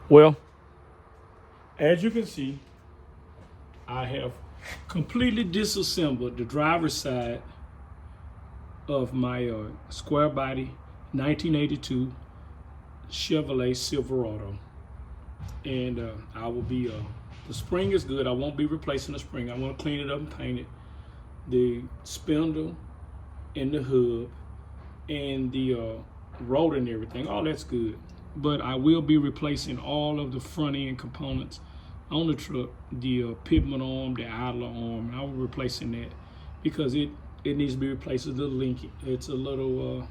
Well, as you can see, I have completely disassembled the driver's side of my square body 1982 Chevrolet Silverado. And I will be, the spring is good. I won't be replacing the spring. I want to clean it up and paint it. The spindle and the hub and the rotor and everything, all that's good. But I will be replacing all of the front end components on the truck, the pivot arm, the idler arm. I will be replacing that because it needs to be replaced. It's a little leaky. It's a little,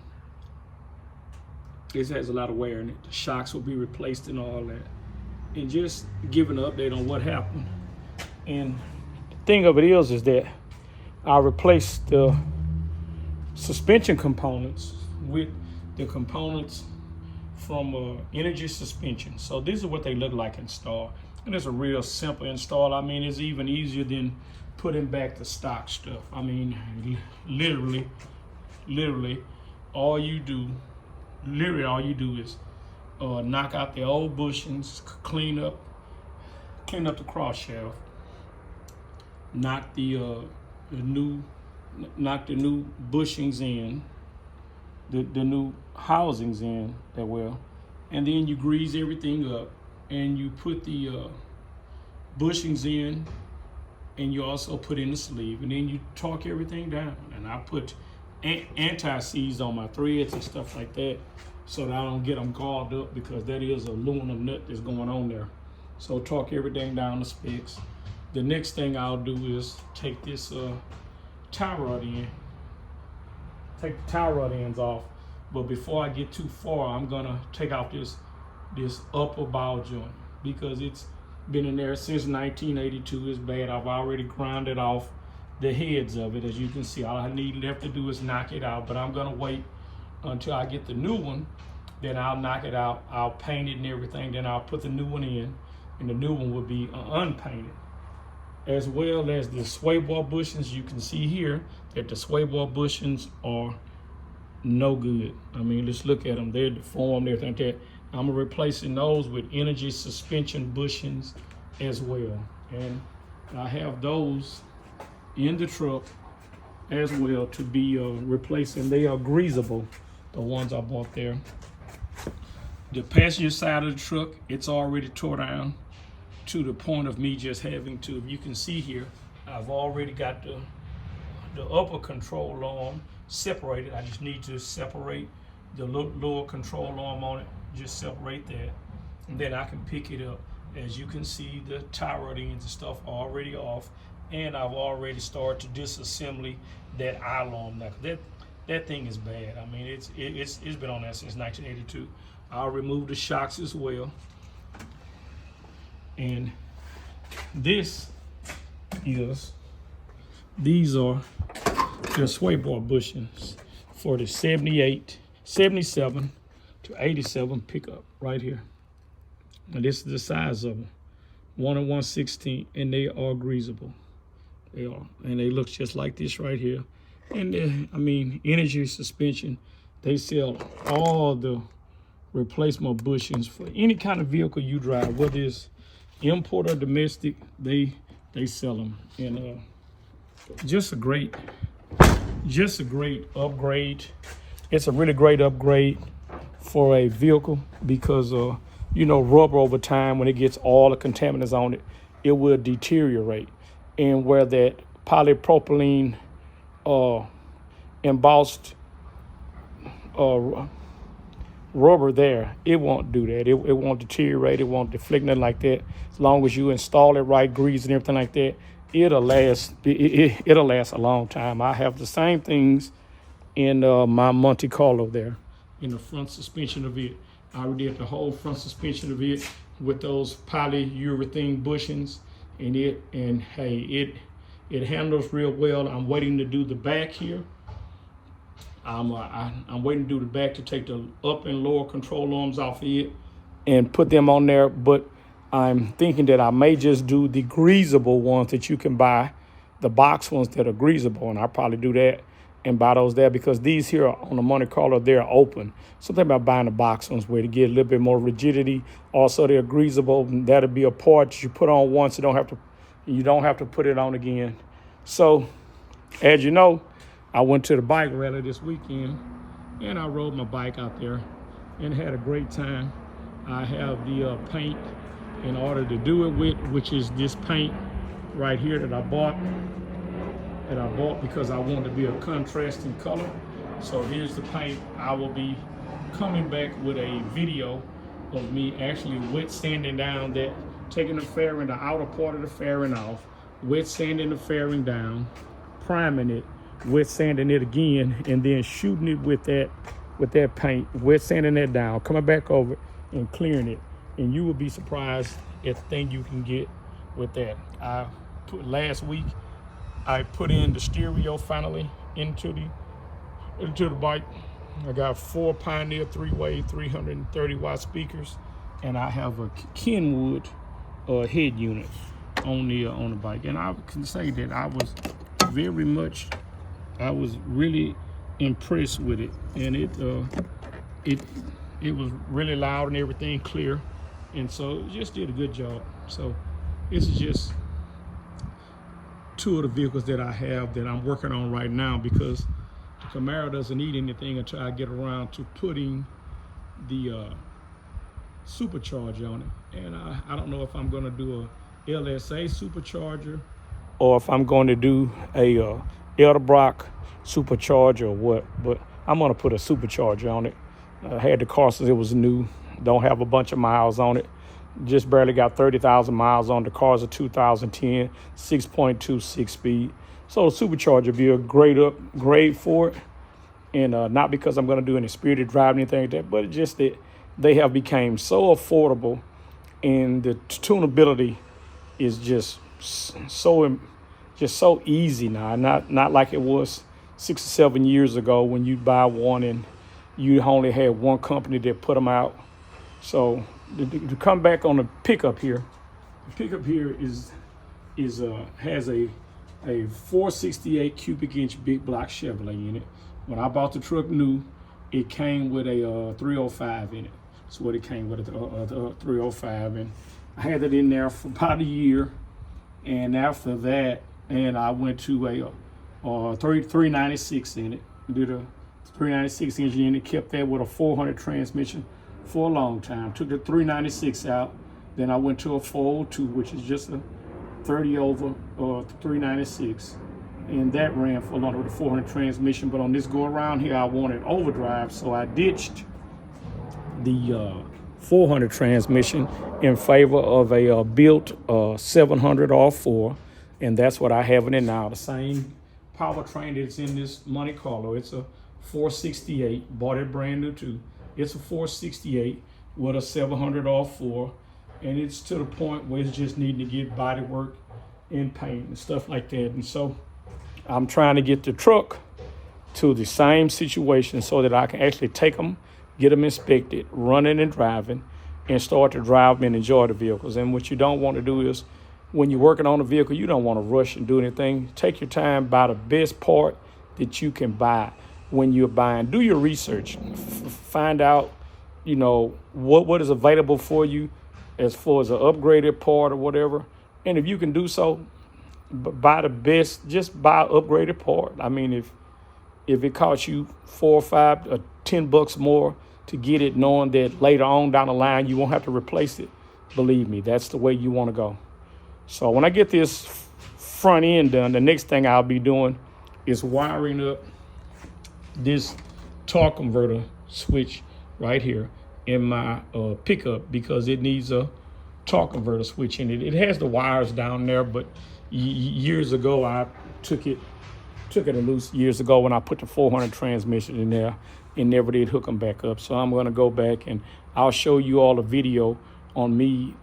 it has a lot of wear in it. The shocks will be replaced and all that. And just give an update on what happened. And the thing of it is that I replaced the suspension components with the components from Energy Suspension. So this is what they look like installed. And it's a real simple install. I mean, it's even easier than putting back the stock stuff. I mean, literally, all you do is knock out the old bushings, clean up the cross shaft, knock the new bushings in, the new housings in that well, and then you grease everything up, and you put the bushings in, and you also put in the sleeve, and then you torque everything down. And I put anti-seize on my threads and stuff like that, so that I don't get them galled up, because that is a aluminum nut that's going on there. So torque everything down to specs. The next thing I'll do is take this tie rod in, take the tie rod ends off. But before I get too far, I'm gonna take out this upper ball joint, because it's been in there since 1982. It's bad. I've already grounded off the heads of it. As you can see, all I need left to do is knock it out, but I'm gonna wait until I get the new one. Then I'll knock it out, I'll paint it and everything, then I'll put the new one in, and the new one will be unpainted. As well as the sway bar bushings. You can see here that the sway bar bushings are no good. I mean, let's look at them. They're deformed, everything like that. I'm replacing those with Energy Suspension bushings as well. And I have those in the truck as well to be replacing. They are greasable, the ones I bought there. The passenger side of the truck, it's already tore down to the point of me just having to, if you can see here, I've already got the upper control arm separated. I just need to separate the lower control arm on it, just separate that, and then I can pick it up. As you can see, the tie rod ends and stuff are already off, and I've already started to disassembly that idler arm. Now, that thing is bad. I mean, it's been on that since 1982. I'll remove the shocks as well. And these are the sway bar bushings for the 78, 77 to 87 pickup right here. And this is the size of them, 1 and 1/16, and they are greasable. They are, and they look just like this right here. And I mean, Energy Suspension, they sell all the replacement bushings for any kind of vehicle you drive, whether it's import or domestic. They sell them. And just a great upgrade. It's a really great upgrade for a vehicle, because you know, rubber over time, when it gets all the contaminants on it, it will deteriorate. And where that polypropylene embossed rubber there, it won't do that. It won't deteriorate. It won't deflect, nothing like that. As long as you install it right, grease and everything like that, it'll last. It'll last a long time. I have the same things in my Monte Carlo there, in the front suspension of it. I did the whole front suspension of it with those polyurethane bushings, and hey, it handles real well. I'm waiting to do the back here. I'm waiting to do the back, to take the up and lower control arms off of it and put them on there. But I'm thinking that I may just do the greasable ones that you can buy, the box ones that are greasable, and I'll probably do that. and buy those there, because these here on the Monte Carlo, they're open. Something about buying the box ones where to get a little bit more rigidity. Also, they're greasable. That'll be a part you put on once. You don't have to put it on again. So, as you know, I went to the bike rally this weekend, and I rode my bike out there and had a great time. I have the paint in order to do it with, which is this paint right here that I bought because I wanted to be a contrasting color. So here's the paint. I will be coming back with a video of me actually wet sanding down that, taking the fairing, the outer part of the fairing off, wet sanding the fairing down, priming it, wet sanding it again, and then shooting it with that paint, wet sanding that down, coming back over and clearing it. And you will be surprised at the thing you can get with that. Last week, I put in the stereo finally into the bike. I got 4 Pioneer 3-way 330 watt speakers, and I have a Kenwood head unit on the bike. And I can say that I was really impressed with it, and it was really loud and everything clear, and so it just did a good job. So this is just 2 of the vehicles that I have that I'm working on right now, because the Camaro doesn't need anything until I get around to putting the supercharger on it. And I don't know if I'm going to do a LSA supercharger or if I'm going to do a Edelbrock supercharger or what, but I'm going to put a supercharger on it. I had the car since it was new, don't have a bunch of miles on it. Just barely got 30,000 miles on the car's a 2010, 6.26 speed. So the supercharger would be a great upgrade for it. And not because I'm going to do any spirited driving or anything like that, but just that they have become so affordable, and the tunability is just so easy now. Not like it was 6 or 7 years ago when you buy one and you only had one company that put them out. So to come back on the pickup here, has a 468 cubic inch big block Chevrolet in it. When I bought the truck new, it came with a 305 in it. That's what it came with, a 305, and I had it in there for about a year. And after that, and I went to a 396 in it. Did a 396 engine in it, kept that with a 400 transmission for a long time. Took the 396 out, then I went to a 402, which is just a 30 over 396, and that ran for longer with a 400 transmission. But on this go around here, I wanted overdrive, so I ditched the 400 transmission in favor of a built 700 R4, and that's what I have in it now. The same powertrain that's in this Monte Carlo. It's a 468, bought it brand new too. It's a 468 with a 700 R4, and it's to the point where it's just needing to get body work and paint and stuff like that. And so I'm trying to get the truck to the same situation so that I can actually take them, get them inspected, running and driving, and start to drive them and enjoy the vehicles. And what you don't want to do is, when you're working on a vehicle, you don't want to rush and do anything. Take your time, buy the best part that you can buy when you're buying. Do your research. Find out, what is available for you as far as an upgraded part or whatever. And if you can do so, buy the best, just buy an upgraded part. I mean, if it costs you $4 or $5 or $10 more to get it, knowing that later on down the line you won't have to replace it, believe me, that's the way you want to go. So when I get this front end done, the next thing I'll be doing is wiring up this torque converter switch right here in my pickup, because it needs a torque converter switch in it. It has the wires down there, but years ago I took it loose years ago when I put the 400 transmission in there and never did hook them back up. So I'm going to go back and I'll show you all a video on me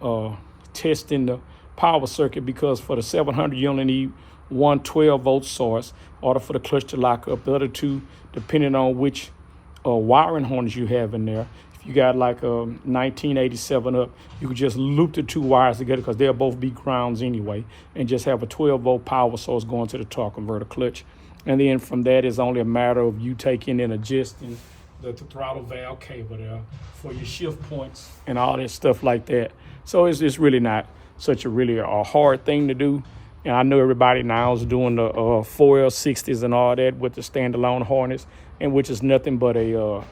testing the power circuit, because for the 700 you only need one 12-volt source in order for the clutch to lock up. The other two, depending on which wiring harness you have in there. If you got like a 1987 up, you could just loop the 2 wires together, because they'll both be grounds anyway, and just have a 12-volt power source going to the torque converter clutch. And then from that, it's only a matter of you taking and adjusting the throttle valve cable there for your shift points and all that stuff like that. So it's really not such a hard thing to do. And I know everybody now is doing the 4L60s and all that with the standalone harness, and which is nothing but a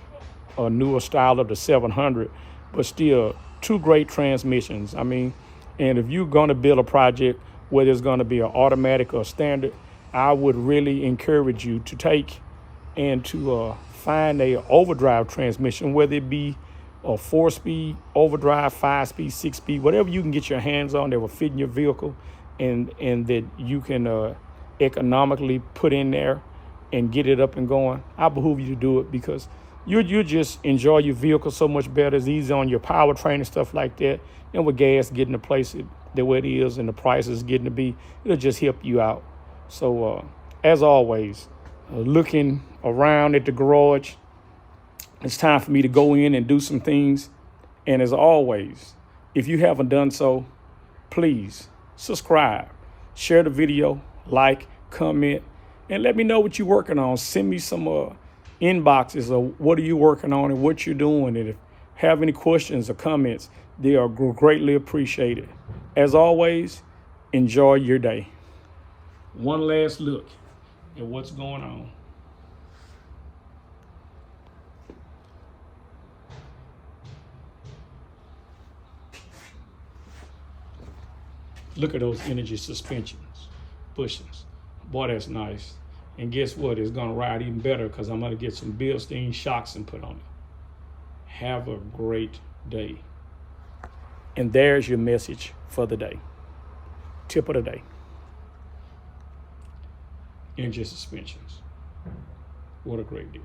newer style of the 700, but still two great transmissions. I mean, and if you're going to build a project, whether it's going to be an automatic or standard, I would really encourage you to take and to find a overdrive transmission, whether it be a 4-speed overdrive, 5-speed, 6-speed, whatever you can get your hands on that will fit in your vehicle, and that you can economically put in there and get it up and going. I behoove you to do it, because you just enjoy your vehicle so much better. It's easy on your powertrain and stuff like that. And with gas getting to place it the way it is and the prices getting to be, it'll just help you out. So as always, looking around at the garage, it's time for me to go in and do some things. And as always, if you haven't done so, please subscribe, share the video, like, comment, and let me know what you're working on. Send me some inboxes of what are you working on and what you're doing. And if you have any questions or comments, they are greatly appreciated. As always, enjoy your day. One last look at what's going on. Look at those energy suspensions, bushings. Boy, that's nice. And guess what? It's gonna ride even better because I'm gonna get some Bilstein shocks and put on it. Have a great day. And there's your message for the day. Tip of the day. Energy suspensions. What a great deal.